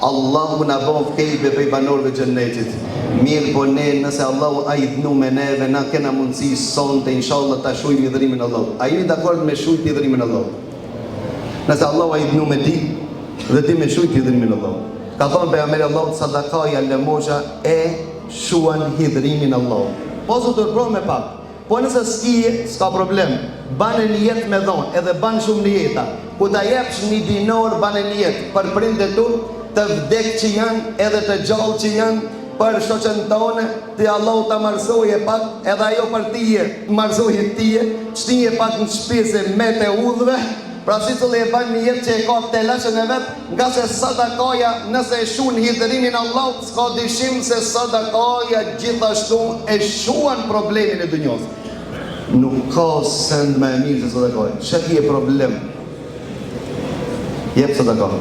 Allahu na bon kejbe për i banorëve xhennetit. Mirë po ne, nëse Allahu a i dhnu me neve, na kena mundësi sonte, inshallah ta shujmë i dhërimin Allah. A jeni dakord me shujt i dhërimin Allah? Nëse Allahu a i dhnu me ti, dhe ti me shujt i dhërimin Allah. Ka thonë pejgamberi Allahut, sadakaja lëmosha e shuan hidhrimin Allah. Po zë tërpro me pak. Po nëse s'ka problem, banë një jetë me dhonë, edhe banë shumë një jeta. Ku ta jepsh një dinor, banë një jetë për prindet tu, të vdek që janë, edhe të gjallë që janë, për shoqen tone, të Allahu ta marsoje pak, edhe ajo për tije, marsoje tije, qtije pak në shpise me të udhve, pra si të le e banë një jetë që e ka të lëshën e vetë, nga se sadakaja nëse e shuan hidhrimin Allah, s'ka dyshim se sadakaja gjithashtu e shuan problemin e dunjos. Nuk ka send me e mirë se sadakaja. Që ki e problem? Jep sadakaja.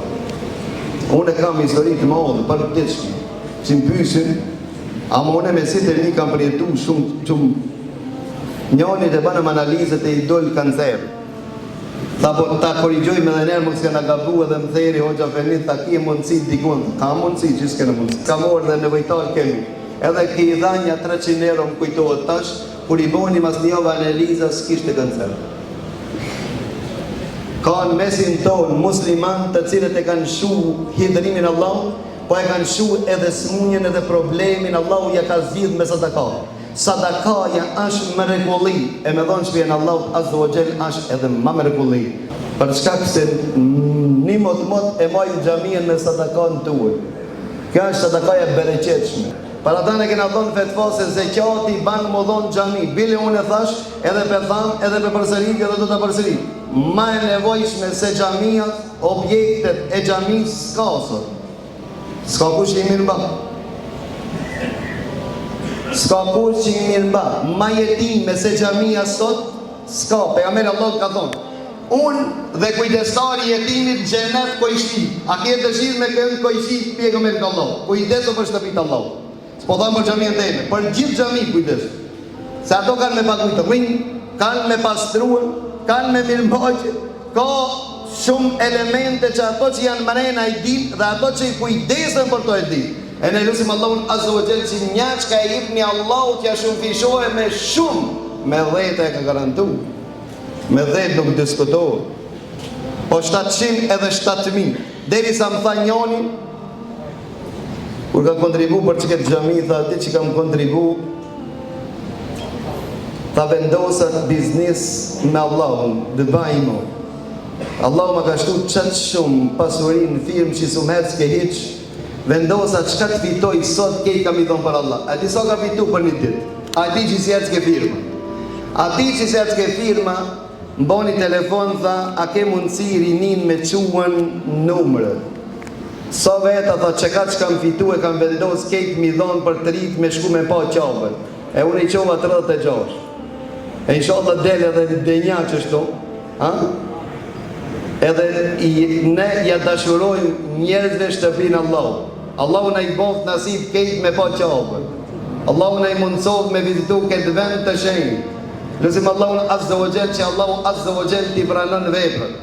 Unë e kam histori të madhe për të shki, që më pysin, ama unë me si të një kam përjetu shumë, njënit e banëm analizët e idol kancerë. Ta korrigjojmë edhe nërë mund s'kena gabu edhe më theri hoxha Fenit, ta ki e mundësi dikun, ka mundësi që s'kena mundësi. Ka morë dhe nevojtar kemi. Edhe ki i dhanja 300 euro më kujtohet tash, kur i boni mas njove analiza s'kishte kancer. Ka në mesin tonë musliman të cilët e kanë shu hidhrimin Allah, po e kanë shu edhe smunjen edhe problemin Allah ja ka zhidh me sadaka. Sadakaja është mrekulli, e me dhonë shpjen Allah azza wa jall është edhe më mrekulli. Për shkak se një mot e majnë xhamien me sadakan tuaj. Kjo është sadakaja bereqetshme. Para ta ne kena thonë fetva se zeqati banë më dhonë xhami. Bile unë e thash, edhe për thamë, edhe për përsërit, edhe do të përsërit. Ma e nevojshme se xhamia, objektet e xhamis s'ka sot. S'ka kush i mirë mba. S'ka kush që i mirë mba. Ma jetime se xhamia sot, s'ka. Pejgamberi Allah ka thonë, unë dhe kujdestari jetimit xhenet kojshi. A ke dëshirë me kënd kojshi pejgamberi Allah. Kujdeso për shtëpitë Allah. S'po thamë për xhamien teme, për gjithë xhami kujdes. Se ato kanë me paguajt të rinj, kanë me pastruar, kanë me mirëmbajtje, ka shumë elemente që ato që janë mrena i ditë dhe ato që i kujdesen për to e ditë. E ne lusim Allahun azza wa jall që një që ka i jipni Allahut ja shumë fishohe me shumë, me 10 e ka garantu, me 10 nuk diskutohet, po 700 edhe 7.000, deri sa më tha njoni, kur ka kontribu për që këtë xhami, tha ati që kam kontribu, tha vendosat biznis me Allahun, dhe bajmo. Allahu ma ka shtu qëtë shumë pasurin në firmë që su mërës ke hiqë, vendosa çka të fitoj sot kej kam i thonë për Allah. A ti sa ka fitu për një ditë? A ti që si ke firma? A ti që si ke firma, mboni telefon, tha, a ke mundësi rinin me quen numërët? Sa veta, tha, që kam fitu e kam vendos kejt mi dhonë për të rritë me shku me pa qabën. E unë i qova 36. E inshallah dele edhe denja që shtu. Edhe ne ja dashurojmë njerëzve shtëpinë Allahu. Allahu na i boft nasib kejt me pa qabën. Allahu na i mundsof me vizitu këtë vend të shenjtë. Lusim Allahun azza wa jall që Allahu azza wa jall t'i pranon veprën.